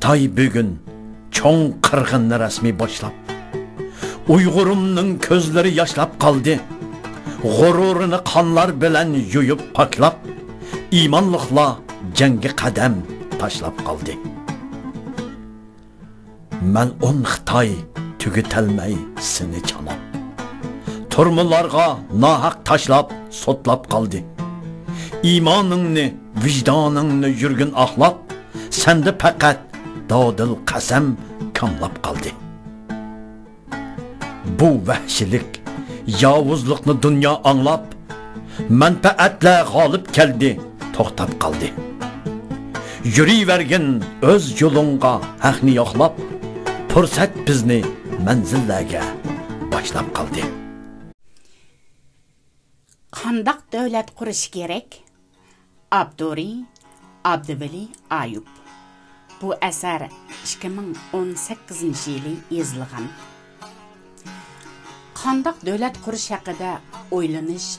Xitoy bugun cho'ng qirg'inni rasmiy boshlab, Uyg'urumning ko'zlari yoshlab qoldi. G'ururini qonlar bilan yuyib paklab, iymonliqlar jangga qadam tashlab qoldi. Mal'un Xitoy tugitalmay seni chanab, turmularga nohaq tashlab, sotlab qoldi. İmanыңni, vicdanыңni yurgin axlab, sende faqat dodil qasam kamlab qoldi. Bu vahshilik, yovuzlikni dunyo anglab, manfaatlar g'olib keldi, to'xtab qoldi. Yurivergin o'z yo'lingga haqni yo'qlab, fursat bizni manzillarga boshlab qoldi. Qandaq davlat qurish kerak? Abduri Abduvali Ayub. Bu asar 2018-yili yozilgan. Qandaq davlat qurish haqida o'ylanish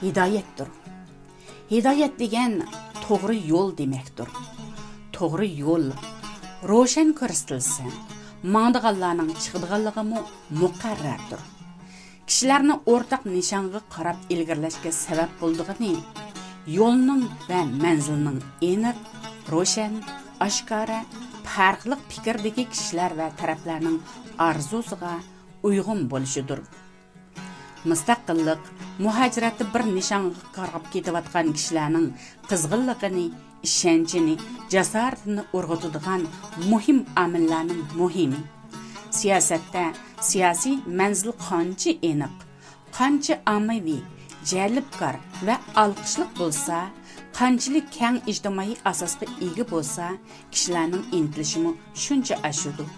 hidoyatdir. Hidoyat degan to'g'ri yo'l demakdir. To'g'ri yo'l ro'shan ko'rsatilsa, mangdiganlarning chiqadiganligi muqarrardir. Kishilarni o'rtaq nishonga qarab ilgirlashga sabab bo'ldig'ini, yo'lning va manzilning aniq, ro'shan, oshkora, farqli fikrdagi kishilar va taraflarning orzusiga uyg'un bo'lishidir. Mustaqillik, muhojiratni bir nishonga qarab ketayotgan kishilarning qizg'inligini, ishonchini, jasoratini urg'utadigan muhim omillarning muhimi. Siyosatda siyosiy manzil qancha aniq, qancha ommaviy, jalbkor va alqishliq bo'lsa, qanchalik keng ijtimoiy asosga ega bo'lsa, kishilarning intilishimi shuncha ashudir.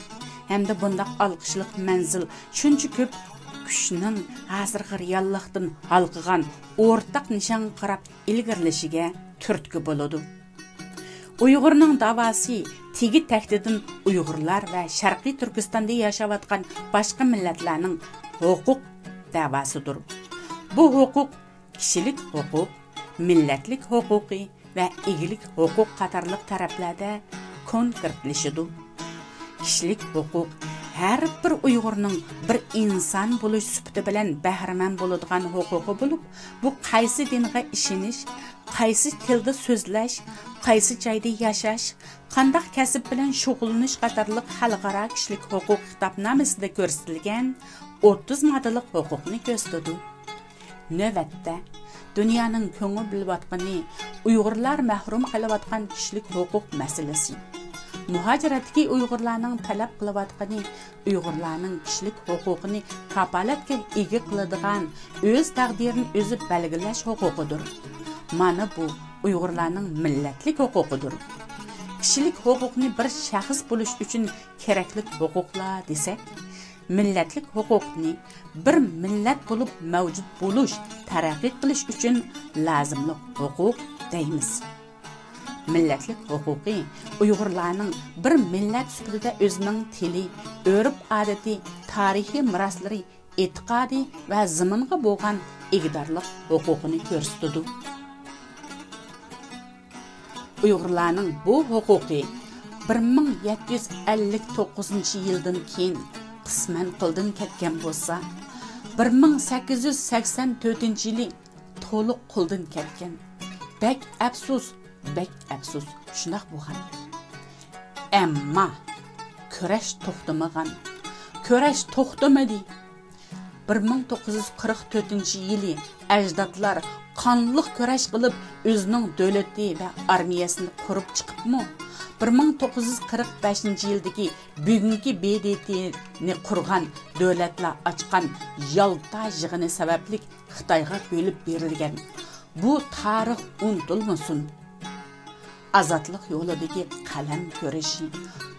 Hamda bundaq alqishliq manzil shuncha ko'p kuchning hozirgi reallikdan halqigan o'rtaq nishon qarab ilgirlashiga turtki bo'ladi. Uyg'urning davosi tegi tahdidin Uyg'urlar va Sharqiy Turkistonda yashayotgan boshqa millatlarning huquq davosidir. Bu huquq kishilik huquq, millatlik huquqi va egilik huquq qatorliq taraflarda konkretlashidir. Kishilik huquq har bir Uyg'urning bir inson bo'lish sifati bilan bahramand bo'ladigan huquqi bo'lib, bu qaysi dinga ishonish, qaysi tilda so'zlash, qaysi joyda yashash, qanday kasb bilan shug'ullanish qatorliq xalqaro kishilik huquq kitobnomasida ko'rsatilgan 30 modellik huquqni ko'rsatadi. Navbatda dunyoning ko'ngil bilayotgani Uyg'urlar mahrum qilayotgan kishilik huquq masalasi. Muhojiratdagi Uyg'urlarning talab qilayotgani Uyg'urlarning kishilik huquqini kapolatga ega qiladigan o'z taqdirini o'zi belgilash huquqidir. Mana bu Uyg'urlarning millatlik huquqidir. Kishilik huquqni bir shaxs bo'lish uchun kerakli huquqlar desak, millatlik huquqni bir millat bo'lib mavjud bo'lish, taraqqiy qilish uchun lozimli huquq deymiz. Millatlik huquqi Uyg'urlarning bir millat sifatida o'zining tili, urf-odati, tarixiy meroslari, e'tiqodi va zamonga bo'lgan egdorlik huquqini ko'rsatadi. Uyg'urlarning bu huquqi 1759-yildan keyin qisman qo'ldan ketgan bo'lsa, 1884-yili to'liq qo'ldan ketgan. Bek afsus shunaq bo'lgan. Ammo kurash to'xtamagan. Kurash to'xtamadi. 1944-yili ajdodlar qonliq kurash qilib o'zining davlati va armiyasini qurib chiqibmi? 1945-yildagi bugungi BDTni qurgan davlatlar ochgan Yalta yig'ini sababli Xitoyga bo'lib berilgan. Bu tarix unutilmasin. Azatlık yo'lidagi qalam ko'rishi,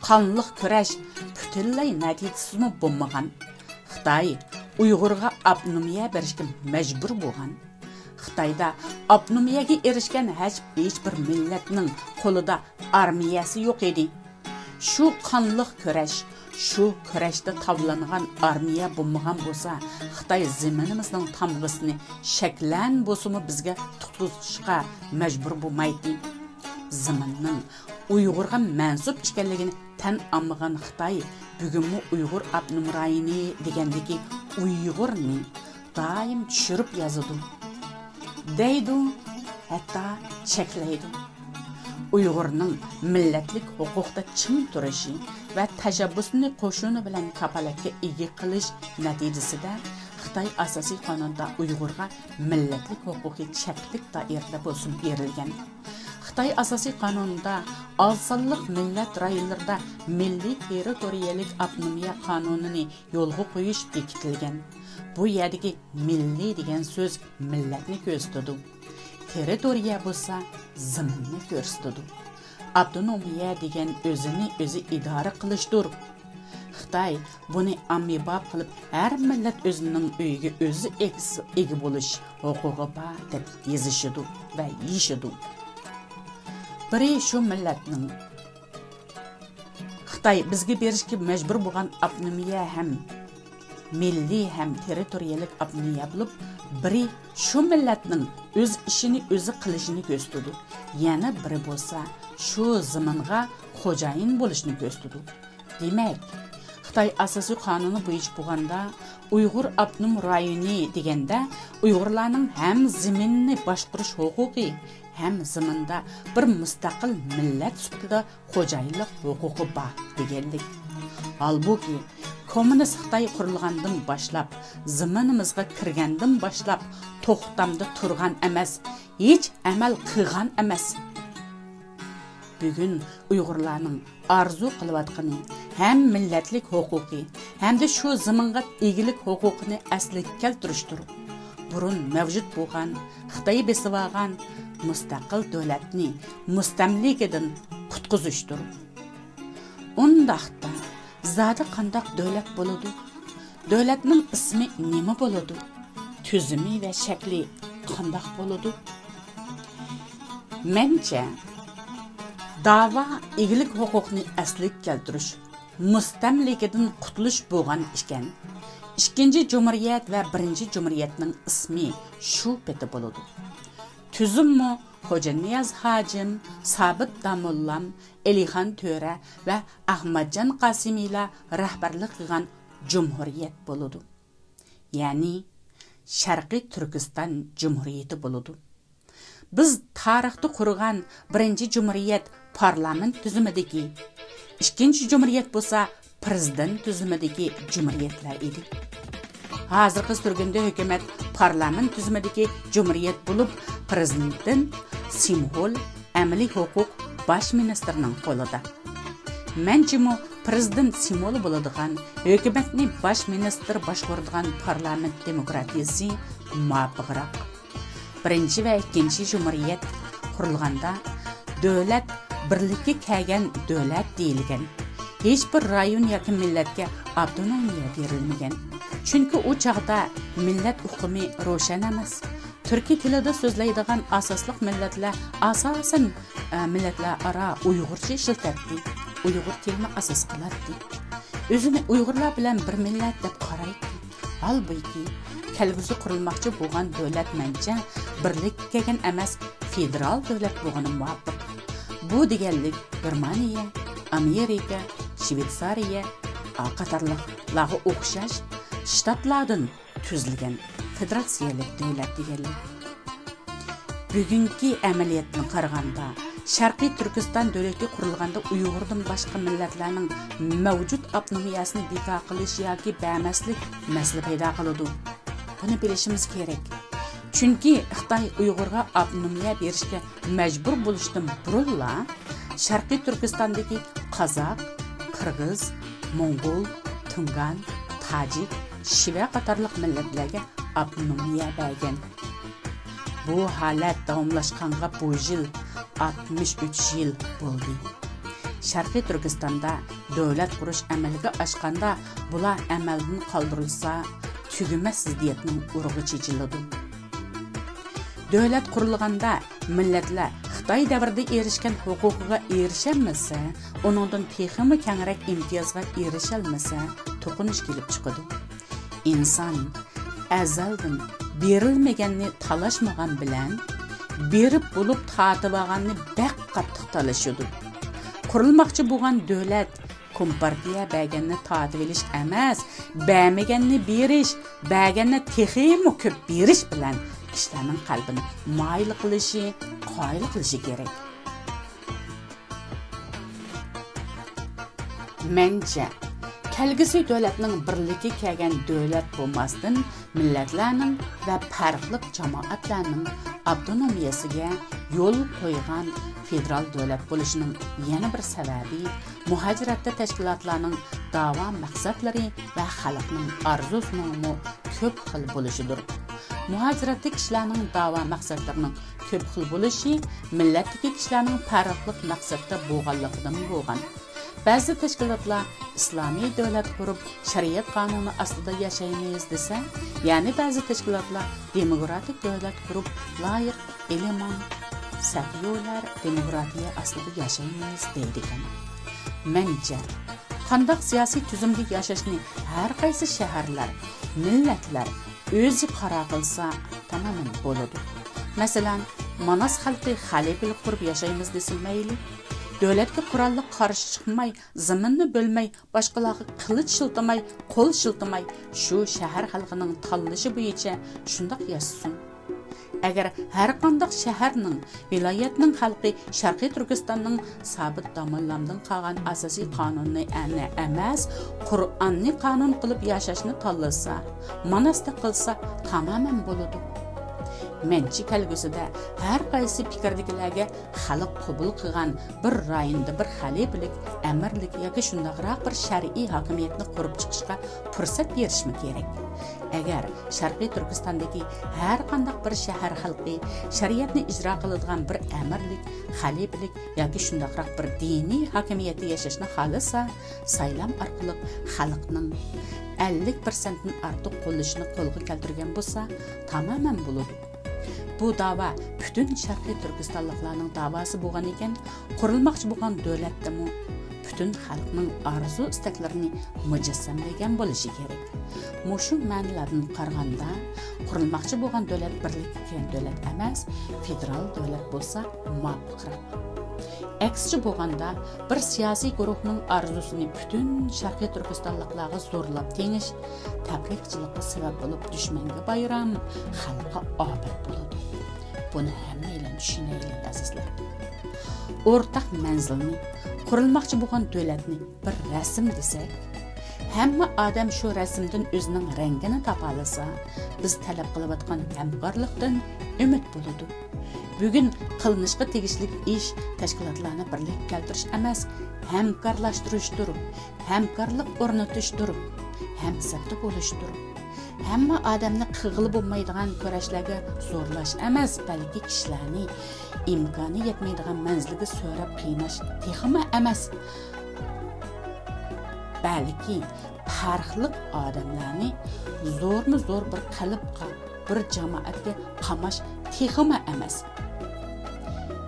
qonliq kurash butunlay natijasiz bo'lmagan. Xitoy Uyg'urga avtonomiya berishga majbur bo'lgan. Xitoyda avtonomiyaga erishgan hech bir millatning qo'lida armiyasi yo'q edi. Shu qonliq kurash, shu kurashda tavlangan armiya bo'lmagan bo'lsa, Xitoy zaminimizning tamg'isini shaklan bo'lsa bizga tutishga majbur bo'lmaydi. Zamanning Uyg'urga mansub ekanligini tan olmagan Xitoy bugunmi Uyg'ur abnum rayoni degandagi Uyg'urni doim tushirib yozadi. Deydi, hatto cheklaydi. Uyg'urning millatlik huquqda ching turishi va tashabbusini qo'shini bilan kapolatga ega qilish natijasida Xitoy asosiy qonunda Uyg'urga millatlik huquqiy cheklik doirasida bo'lsin berilgan. Xitoy asosiy qonunida olsonliq millat rayonlarida milliy territoriyalik avtonomiya qonunini yo'lga qo'yish bekitilgan. Bu yerdagi milliy degan so'z millatni ko'rsatadi. Territoriya bo'lsa zaminni ko'rsatadi. Avtonomiya degan o'zini o'zi idora qilishdir. Xitoy buni ommabop qilib, har millat o'zining uyiga o'zi ega bo'lish huquqi bor deb yozishadi va yeyishadi. Biri shu millatning Xitoy bizga berishga majbur bo'lgan avtonomiya ham milliy ham territoriyalik avtonomiya bo'lib, biri shu millatning o'z ishini o'zi qilishini ko'rsatadi. Yana biri bo'lsa, shu zaminga xo'jayin bo'lishni ko'rsatadi. Demak, Xitoy asosiy qonuni bo'yicha bo'lganda, Uyg'ur avtonom rayoni deganda Uyg'urlarning ham zaminni boshqarish huquqi, ham zaminda bir mustaqil millat sifatida xo'jayinlik huquqi bor deganlik. Halbuki kommunist Xitoy qurilgandan boshlab, zaminimizga kirgandan boshlab to'xtamda turgan emas, hech amal qilgan emas. Bugun Uyg'urlarning arzu qilayotgani ham millatlik huquqi, hamda shu zaminga egilik huquqini asliga keltirishdir. Burun mavjud bo'lgan Xitoy besib olgan mustaqil davlatni mustamlikadan qutqizishdir. Undaqda zodi qandaq davlat bo'ladi? Davlatning ismi nima bo'ladi? Tuzumi va shakli qandaq bo'ladi? Mencha dava egilik huquqini asliga keltirish, mustamlikadan qutulish bo'lgan ekan. Ikkinchi Cumhuriyet va birinchi Cumhuriyetning ismi shu peti bo'ladi. Tuzummi Xo'ja Niyaz Hajim, Sabit Damullam, Elixon To'ra va Ahmadjon Qasimiylar rahbarlik qilgan Cumhuriyet bo'ladi. Ya'ni Sharqiy Turkiston Cumhuriyeti bo'ladi. Biz tarixda qurgan birinchi Cumhuriyet parlament tuzumidagi, ikkinchi Cumhuriyet bo'lsa prezident tuzumidagi Cumhuriyetlar edi. Hozirgi turganda hukumat parlament tuzumidagi Cumhuriyet bo'lib, prezident simvol amaliy huquq bosh ministrning qo'lida. Menchimi prezident simvoli bo'ladigan hukumatni bosh ministr boshqaradigan parlament demokratiyasi muvofiqroq. Birinchi va ikkinchi Cumhuriyet qurilganda davlat birlikka kelgan davlat deyilgan. Hech bir rayon yoki millatga avtonomiya berilmagan. Chunki u chaqda millat hukmi ro'shan emas. Turkiy tilida so'zlaydigan asosliq millatlar asosan millatlar aro Uyg'urcha ishlatadi. Uyg'ur tilini asos qiladi. O'zini Uyg'urlar bilan bir millat deb qaraydi. Halbuki kelgusi qurilmoqchi bo'lgan davlat mencha birlikka kelgan emas, federal davlat bo'lgani muvofiq. Bu deganlik Germaniya, Amerika, Shvetsariya qatorliqlarga o'xshash shtatlardan tuzilgan federatsiyalik davlat deganlik. Bugungi amaliyotni qaraganda Sharqiy Turkiston davlati qurilganda Uyg'urdan boshqa millatlarning mavjud avtonomiyasini bekor qilish yoki bermaslik masala paydo qiladi. Buni bilishimiz kerak. Chunki Xitoy Uyg'urga avtonomiya berishga majbur bo'lishdan burunla Sharqiy Turkistondagi Qozoq, Qirg'iz, Mo'ng'ul, Tungan, Tajik, Shiva qatorliq millatlarga avtonomiya bergan. Bu holat davomlashganga bu yil 63 yil bo'ldi. Sharqiy Turkistonda davlat qurish amalga oshganda bular amaldan qoldirilsa, tugumas ziddiyatning urug'i chechiladi. Davlat qurilganda millatlar Xitoy davrida erishgan huquqiga erishamasa, uningdan texmi kengroq imtiyozga erishalmasa, to'qinish kelib chiqadi. Inson azaldan berilmaganni talashmagan bilan berib bo'lib tatib olganni baq qattiq talashadi. Qurilmoqchi bo'lgan davlat Kompartiya bəgənni tatib elish emas, bəmegənni berish, bəgənni teximi köp berish bilan kishilarning qalbini mayil qilishi, qoyil qilishi kerak. Mencha kelgusi davlatning birligi kelgan davlat bo'lmasdan millatlarning va farqli jamoatlarning avtonomiyasiga yo'l qo'ygan federal davlat bo'lishining yana bir sababi muhojiratda tashkilotlarning da'vo maqsadlari va xalqning orzusining ko'p xil bo'lishidir. Muhojiratda kishilarning da'vo maqsadlarining ko'p xil bo'lishi millatdagi kishilarning farqli maqsadda bo'lganligidan bo'lgan. Ba'zi tashkilotlar islomiy davlat qurib, shariat qonuni ostida yashaymiz desa, ya'ni ba'zi tashkilotlar demokratik davlat qurib, loyiq, eleman, safiyolar demokratiya ostida yashaymiz deydigan. Mencha qandaq siyosiy tuzumga yashashni har qaysi shaharlar, millatlar o'zi qaror qilsa tamamen bo'ladi. Masalan, Manas xalqi xalifalik qurib yashaymiz desa mayli, davlatga qurolli qarshi chiqmay, zaminni bo'lmay, boshqalarga qilich shiltamay, qo'l shiltamay, shu shahar xalqining tanlashi bo'yicha shundoq yashasin. Agar har qanday shaharning, viloyatning xalqi Sharqiy Turkistonning sabit tomonlamdan qolgan asosiy qonunni emas, Qur'onni qonun qilib yashashni tanlasa, Manasda qilsa tamamen bo'ladi. Menchi kelgusida har qaysi fikrdagilarga xalq qabul qilgan bir rayonda bir xalifalik, amirlik yoki shundaqroq bir shar'iy hokimiyatni qurib chiqishga fursat berishmi kerak. Agar Sharqiy Turkistondagi har qanday bir shahar xalqi shariatni ijro qiladigan bir amirlik, xalifalik yoki shundaqroq bir diniy hokimiyatda yashashni xohlasa, saylam orqali xalqning 50% dan ortiq qo'llashini qo'lga keltirgan bo'lsa, tamamen bo'ladi. Bu dava bütün Sharqiy Turkistonliklarning davosi bo'lgan ekan, qurilmoqchi bo'lgan davlatdami bütün xalqning arzu istaklarini mujassamlagan bo'lishi kerak. Mushu ma'nolardan qaraganda, qurilmoqchi bo'lgan davlat birlikka davlat emas, federal davlat bo'lsa muvofiqroq. Aksicha bo'lganda, bir siyosiy guruhning arzusini bütün Sharqiy Turkistonliklarga zo'rlab tengish, tabriqchilikqa sabab bo'lib dushmanga bayram, xalqqa ofat bo'ladi. Buni hammalar tushunaylik azizlar. O'rtaq manzilni, qurilmoqchi bo'lgan davlatni bir rasm desak, hamma odam shu rasmdan o'zining rangini topa olsa, biz talab qilayotgan hamkorlikdan umid bo'ladi. Bugun qilinishga tegishli ish tashkilotlarni birlikka keltirish emas, hamkorlashtirishdir, hamkorlik o'rnatishdir, hamsafda bo'lishdir. Hamma odamni qig'ili bo'lmaydigan kurashlarga zo'rlash emas, balki kishilarni imkoni yetmaydigan manzilga so'rab qiynash texmi emas. Balki farqli odamlarni zo'r bir qalbga, bir jamoatga qamash texmi emas.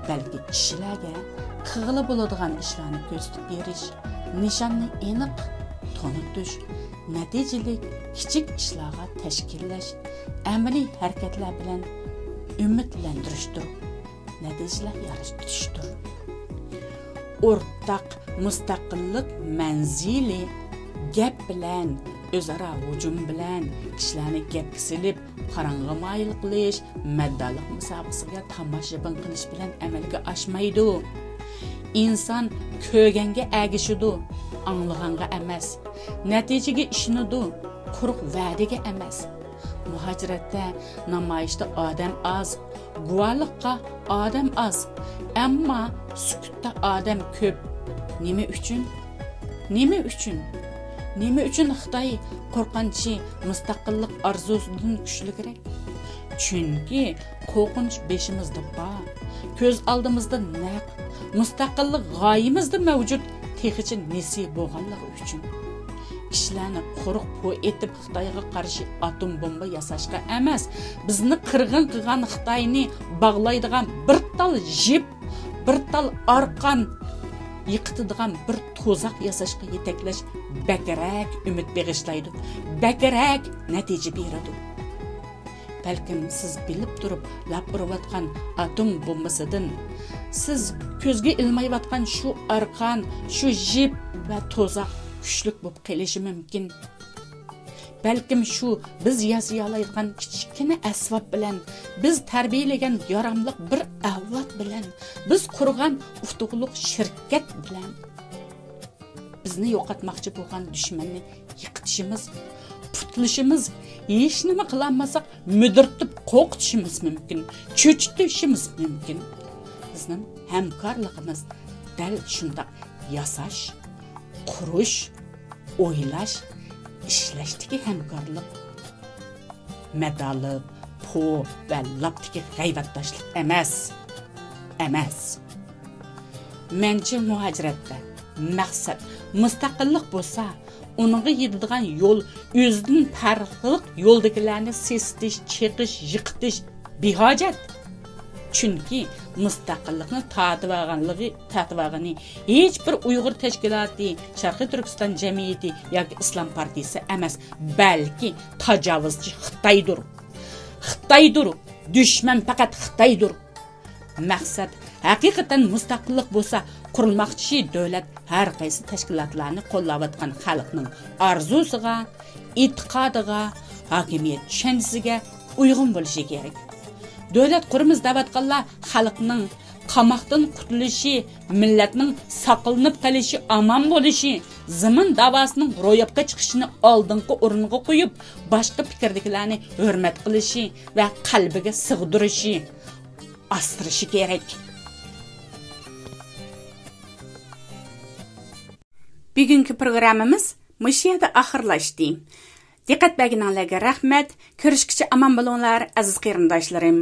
Balki kishilarga qig'ili bo'ladigan ishlarni ko'rsatib berish, nishonni aniq tanitish, natijali kichik ishlarga tashkillash, amaliy harakatlar bilan umidlantirishdir, natijalar yaratishdir. O'rtaq mustaqillik manzili gap bilan, o'zaro hujum bilan kishilarni gapga silib, qarang'i mayil qilish, maddalik musobaqasiga tomoshabin qilish bilan amalga oshmaydi. Inson ko'rganga agishidi, anglaganga emas. Natijaga ishonadi, quruq va'daga emas. Muhojiratda, namoyishda odam oz, guvohlikqa odam oz, ammo sukutda odam ko'p. Nima uchun? Nima uchun Xitoy qo'rqinchi mustaqillik orzusidan kuchliroq? Chunki qo'rqinch beshimizda bor, ko'z oldimizda naq, mustaqillik g'oyimizda mavjud, texicha nesi bo'lganligi uchun. Kishilarni qo'riq etib Xitoyga qarshi atom bomba yasashga emas, bizni qirg'in qilgan Xitoyni bog'laydigan bir tal jip, bir tal arqon yiqitadigan bir to'zaq yasashga yetaklash bakrak umid beg'ishlaydi, bakrak natija beradi. Balkim siz bilib turib lab urayotgan atom bombasidan siz ko'zga ilmayotgan shu arqon, shu jip va to'zaq kuchlik bo'lib qolishi mumkin. Balkim shu biz yazayolayotgan kichkina asbob bilan, biz tarbiyalagan yaramliq bir avlod bilan, biz qurgan uftuqliq shirkat bilan bizni yo'qotmoqchi bo'lgan dushmanni yiqitishimiz, putlishimiz, hech nima qilolmasak mudirtib qo'qitishimiz mumkin, cho'chitishimiz mumkin. Bizning hamkorligimiz dal shundoq yasash, qurish, o'ylash, ishlashdagi hamkorlik. Medali, po va lapdagi g'ayvatdoshlik emas. Menchi muhojiratda maqsad mustaqillik bo'lsa, uningga yetadigan yo'l o'zidan farqli yo'ldagilarni sestish, cheqish, yiqitish behojat. Chunki mustaqillikni tatibag'ani hech bir Uyg'ur tashkiloti, Sharqiy Turkiston jamiyati yoki Islom partiyasi emas, balki tajovuzchi Xitoydir. Dushman faqat Xitoydir. Maqsad haqiqatan mustaqillik bo'lsa, qurilmoqchi davlat har qaysi tashkilotlarni qo'llayotgan xalqning orzusiga, e'tiqodiga, hokimiyat tushunchasiga uyg'un bo'lishi kerak. Davlat qurimiz davatqanlar xalqning qamoqdan qutulishi, millatning saqlanib qolishi, omon bo'lishi, zamin davosining ro'yobga chiqishini oldingi o'ringa qo'yib, boshqa fikrdagilarni hurmat qilishi va qalbiga sig'dirishi, astirishi kerak. Bugungi programmamiz mush yerda oxirlashdi. Diqqat berganingizga rahmat. Ko'rishguncha omon bo'linglar, aziz qarindoshlarim.